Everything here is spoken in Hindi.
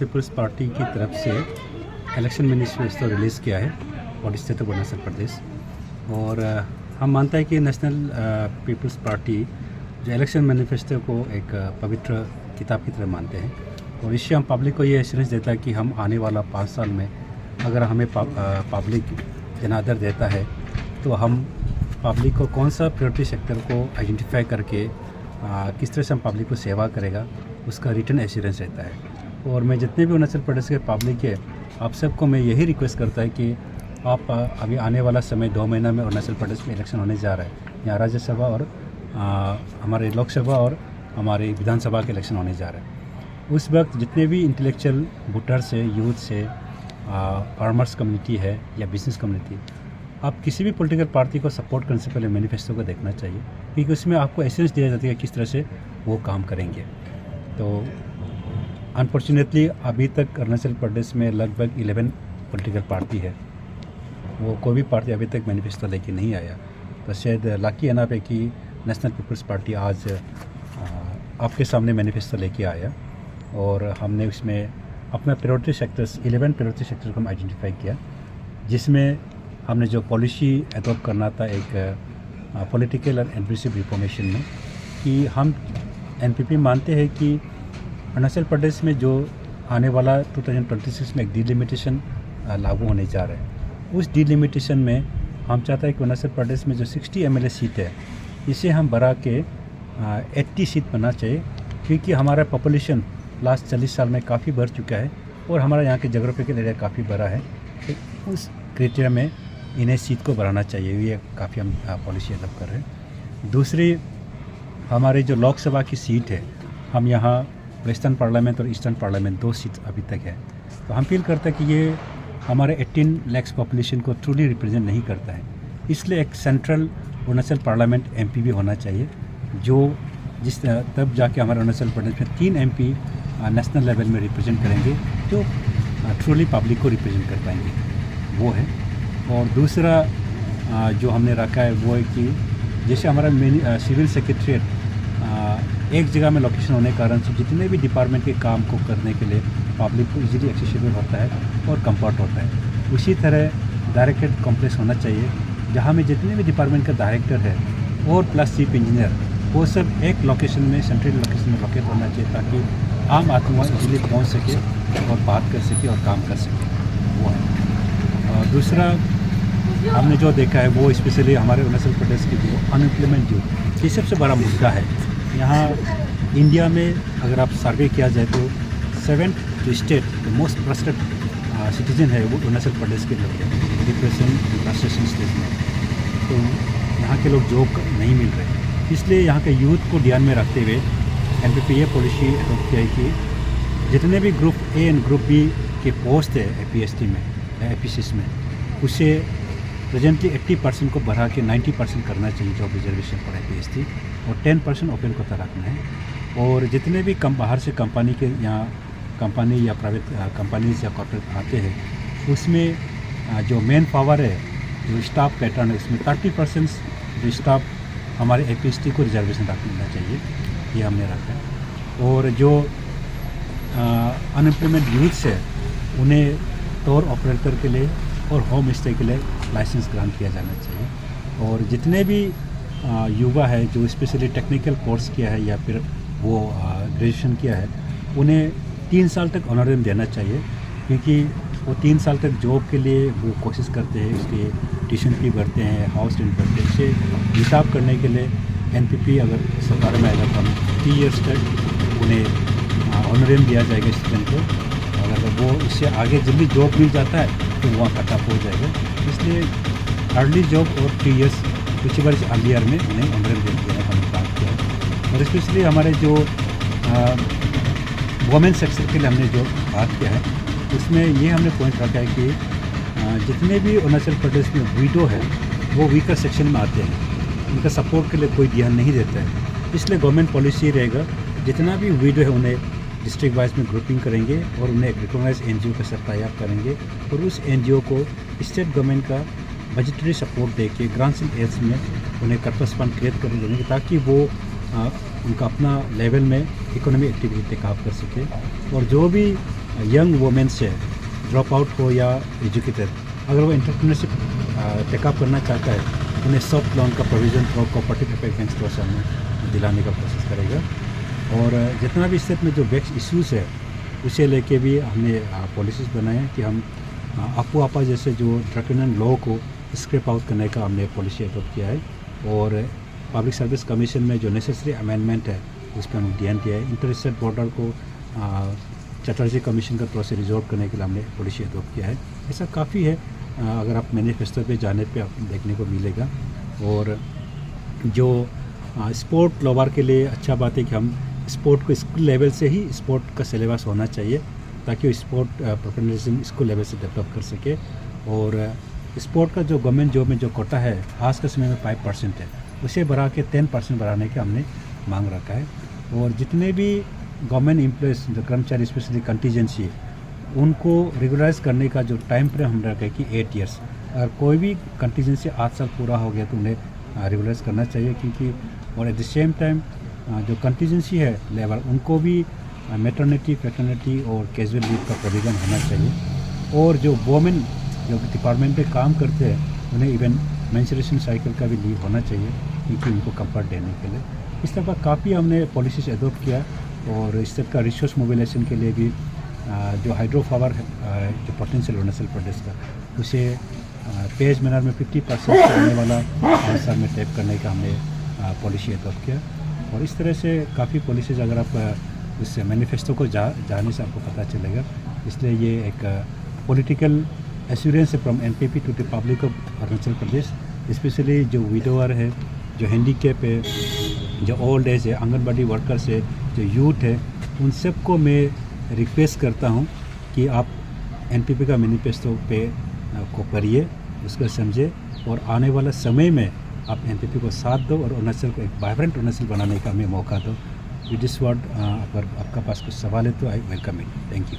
पीपल्स पार्टी की तरफ से इलेक्शन मैनिफेस्टो रिलीज़ किया है और स्टेट ऑफ अरुणाचल प्रदेश। और हम मानते हैं कि नेशनल पीपल्स पार्टी जो इलेक्शन मैनिफेस्टो को एक पवित्र किताब की तरह मानते हैं, और इससे हम पब्लिक को ये एश्योरेंस देता है कि हम आने वाला 5 साल में अगर हमें पब्लिक जनादर देता है तो हम पब्लिक को कौन सा प्रायोरिटी सेक्टर को आइडेंटिफाई करके किस तरह से हम पब्लिक को सेवा करेगा, उसका रिटर्न एश्योरेंस रहता है। और मैं जितने भी अरुणाचल प्रदेश के पब्लिक है, आप सबको मैं यही रिक्वेस्ट करता है कि आप अभी आने वाला समय 2 महीना में अरुणाचल प्रदेश में इलेक्शन होने जा रहा है। यहाँ राज्यसभा और हमारे लोकसभा और हमारे विधानसभा के इलेक्शन होने जा रहे हैं। उस वक्त जितने भी इंटेलेक्चुअल वोटर्स है, यूथ से, फार्मर्स कम्युनिटी है या बिजनेस कम्युनिटी, आप किसी भी पॉलिटिकल पार्टी को सपोर्ट करने से पहले मैनिफेस्टो को देखना चाहिए, क्योंकि उसमें आपको एश्योरेंस दिया जाता है कि किस तरह से वो काम करेंगे। तो अनफॉर्चुनेटली अभी तक अरुणाचल प्रदेश में लगभग 11 पॉलिटिकल पार्टी है, वो कोई भी पार्टी अभी तक मैनिफेस्टो लेके नहीं आया। तो शायद लकी एनफ है कि नेशनल पीपल्स पार्टी आज आपके सामने मैनिफेस्टो लेके आया, और हमने उसमें अपना प्रायोरिटी सेक्टर्स 11 प्रायोरिटी सेक्टर को हम आइडेंटिफाई किया, जिसमें हमने जो पॉलिसी एडॉप्ट करना था एक पॉलिटिकल और एडमिनिस्ट्रेटिव रिफॉर्मेशन में, कि हम एनपीपी मानते हैं कि अरुणाचल प्रदेश में जो आने वाला 2026 में एक डिलिमिटेशन लागू होने जा रहा है। उस डिलिमिटेशन में हम चाहते हैं कि अरुणाचल प्रदेश में जो 60 एमएलए सीट है, इसे हम बढ़ा के 80 सीट बनना चाहिए, क्योंकि हमारा पॉपुलेशन लास्ट 40 साल में काफ़ी बढ़ चुका है और हमारा यहाँ के जोग्राफिकल एरिया काफ़ी बड़ा है। तो उस क्राइटेरिया में इन्हें सीट को बढ़ाना चाहिए, ये काफ़ी हम पॉलिसी अडॉप्ट कर रहे हैं। दूसरी, हमारे जो लोकसभा की सीट है, हम यहाँ वेस्टर्न पार्लियामेंट और ईस्टर्न पार्लियामेंट 2 सीट अभी तक है। तो हम फील करते हैं कि ये हमारे 18 लाख पॉपुलेशन को ट्रूली रिप्रेजेंट नहीं करता है, इसलिए एक सेंट्रल अरुणाचल पार्लियामेंट एमपी भी होना चाहिए, जो तब जाके हमारे अरुणाचल प्रदेश में 3 एमपी नेशनल लेवल में रिप्रेजेंट करेंगे, जो ट्रूली पब्लिक को रिप्रेजेंट कर पाएंगे, वो है। और दूसरा जो हमने रखा है वो है कि जैसे हमारा सिविल सेक्रेटरीट एक जगह में लोकेशन होने के कारण से जितने भी डिपार्टमेंट के काम को करने के लिए पब्लिक को इजीली एक्सेसिबल होता है और कंफर्ट होता है, उसी तरह डायरेक्टेड कॉम्प्लेक्स होना चाहिए, जहाँ में जितने भी डिपार्टमेंट का डायरेक्टर है और प्लस चीफ इंजीनियर, वो सब एक लोकेशन में, सेंट्रल लोकेशन में लोकेट होना चाहिए, ताकि आम आदमी इजीली पहुँच सके और बात कर सके और काम कर सके, वो है। और दूसरा हमने जो देखा है वो स्पेशली हमारे अरुणाचल प्रदेश की जो अनएम्प्लॉयमेंट जो ये सबसे बड़ा मुद्दा है। यहाँ इंडिया में अगर आप सर्वे किया जाए तो 7th जो स्टेट मोस्ट ट्रस्टेड सिटीजन है वो अरुणाचल प्रदेश के लोग हैं, डिप्रेशन फ्रस्ट्रेशन स्टेट में। तो यहाँ के लोग जॉब नहीं मिल रहे, इसलिए यहाँ के यूथ को ध्यान में रखते हुए एनपीपी ये पॉलिसी एडॉप्ट किया है कि जितने भी group A and group B के पोस्ट है एपीएसटी में या एपीसीएस में, उसे प्रेजेंटली 80% को बढ़ा के 90% करना चाहिए जॉब रिजर्वेशन पर एपीएसटी, और 10% ओपन को तो रखना है। और जितने भी बाहर से कंपनी के यहाँ कंपनी या प्राइवेट कंपनीज या कॉर्पोरेट आते हैं, उसमें जो मेन पावर है, जो स्टाफ पैटर्न है, उसमें 30% जो स्टाफ हमारे एपीएसटी को रिजर्वेशन रखना चाहिए, ये हमने रखा है। और जो अनएम्प्लॉयमेंट यूथ्स है, उन्हें टूर ऑपरेटर के लिए और होम स्टे के लिए लाइसेंस ग्रांट किया जाना चाहिए। और जितने भी युवा है जो स्पेशली टेक्निकल कोर्स किया है या फिर वो ग्रेजुएशन किया है, उन्हें 3 साल तक ऑनरेरियम देना चाहिए, क्योंकि वो 3 साल तक जॉब के लिए वो कोशिश करते हैं, उसके ट्यूशन फी भरते हैं, हाउस रेंट भरते हैं। इसे हिसाब करने के लिए एनपीपी अगर सरकार में आएगा तो हम 3 ईयर्स तक उन्हें ऑनरेरियम दिया जाएगा स्टूडेंट को। अगर वो इससे आगे जब भी जॉब मिल जाता है तो वहाँ कट ऑफ हो जाएगा, इसलिए अर्ली जॉब और 3 ईयर्स कुछ बार अर्लियर में उन्हें ऑनरेरियम देने का बात किया है। और स्पेशली हमारे जो वुमेन सेक्टर के लिए हमने जो बात किया है, उसमें ये हमने पॉइंट रखा है कि जितने भी अरुणाचल प्रदेश में विडो है वो वीकर सेक्शन में आते हैं, उनका सपोर्ट के लिए कोई ध्यान नहीं देता है। इसलिए गवर्नमेंट पॉलिसी रहेगा, जितना भी विडो है उन्हें डिस्ट्रिक्ट वाइज में ग्रुपिंग करेंगे और उन्हें एक रिकॉग्नाइज एनजीओ के साथ टाई अप करेंगे, और उस एनजीओ को स्टेट गवर्नमेंट का बजटरी सपोर्ट देके ग्रांट्स एंड एड्स में उन्हें कर्पस फंड क्रिएट कर देंगे, ताकि वो उनका अपना लेवल में इकोनॉमिक एक्टिविटी टेक अप कर सके। और जो भी यंग वुमेन से ड्रॉप आउट हो या एजुकेटेड, अगर वो एंटरप्रेन्योरशिप टेकअप करना चाहता है, उन्हें सॉफ्ट लोन का provision through cooperative effect bank store से हमें दिलाने का प्रोसेस करेगा। और जितना भी स्टेट में जो वेक्स इश्यूज़ है उसे लेके भी हमने पॉलिसीज़ बनाए हैं कि हम आपो आपा जैसे जो ड्रैकोनियन लॉ को स्क्रैप आउट करने का हमने पॉलिसी अडॉप्ट किया है। और पब्लिक सर्विस कमीशन में जो नेसेसरी अमेंडमेंट है उस पर हमने ध्यान दिया है। इंटर स्टेट बॉर्डर को चटर्जी कमीशन का प्रोसेस रिजॉल्व करने के लिए हमने पॉलिसी अडॉप्ट किया है। ऐसा काफ़ी है, अगर आप मैनिफेस्टो पे जाने पे आप देखने को मिलेगा। और जो स्पोर्ट लवर के लिए अच्छा बात है कि हम स्पोर्ट को स्कूल लेवल से ही स्पोर्ट का सिलेबस होना चाहिए ताकि वो स्पोर्ट प्रोफेशनलिज्म स्कूल लेवल से डेवलप कर सके। और स्पोर्ट का जो गवर्नमेंट जॉब में जो कोटा है आज के समय में 5% है, उसे बढ़ा के 10% बढ़ाने का हमने मांग रखा है। और जितने भी गवर्नमेंट एम्प्लॉयज़ जो कर्मचारी स्पेशली कंटीजेंसी उनको रेगुलराइज करने का जो टाइम फ्रेम हम रखा है कि 8 ईयर्स, अगर कोई भी कंटीजेंसी 8 साल पूरा हो गया तो उन्हें रेगुलराइज करना चाहिए। क्योंकि और एट द सेम टाइम जो कंटीजेंसी है लेबर उनको भी मैटरनिटी, पैटर्निटी और कैजुअल लीव का प्रोविज़न होना चाहिए। और जो वोमेन जो डिपार्टमेंट पे काम करते हैं उन्हें इवन मेंस्ट्रुएशन साइकिल का भी लीव होना चाहिए क्योंकि उनको कंफर्ट देने के लिए। इस तरह काफ़ी हमने पॉलिसीज एडॉप्ट किया। और इस तरह का रिसोर्स मोबिलाइजेशन के लिए भी जो हाइड्रो पावर जो पोटेंशियल अरुणाचल प्रदेश का उसे पेज मैनर में 50% आने वाला 5 साल में टैप करने का हमने पॉलिसी एडॉप्ट किया। और इस तरह से काफ़ी पॉलिसीज अगर आप इस मैनिफेस्टो को जाने से आपको पता चलेगा। इसलिए ये एक पॉलिटिकल एश्योरेंस है from NPP to the public of Arunachal Pradesh, especially जो विडोअर है, जो हैंडीकैप है, जो ओल्ड एज है, आंगनबाड़ी वर्कर्स है, जो यूथ है, उन सबको मैं रिक्वेस्ट करता हूँ कि आप एनपीपी का मैनिफेस्टो पे को पढ़िए, उसको समझे और आने वाला समय में आप एनपीपी को साथ दो और अरुणाचल को एक वाइब्रेंट अरुणाचल बनाने का हमें मौका दो। विद दिस वर्ड, अगर आपका पास कुछ सवाल है तो I welcome it. Thank you.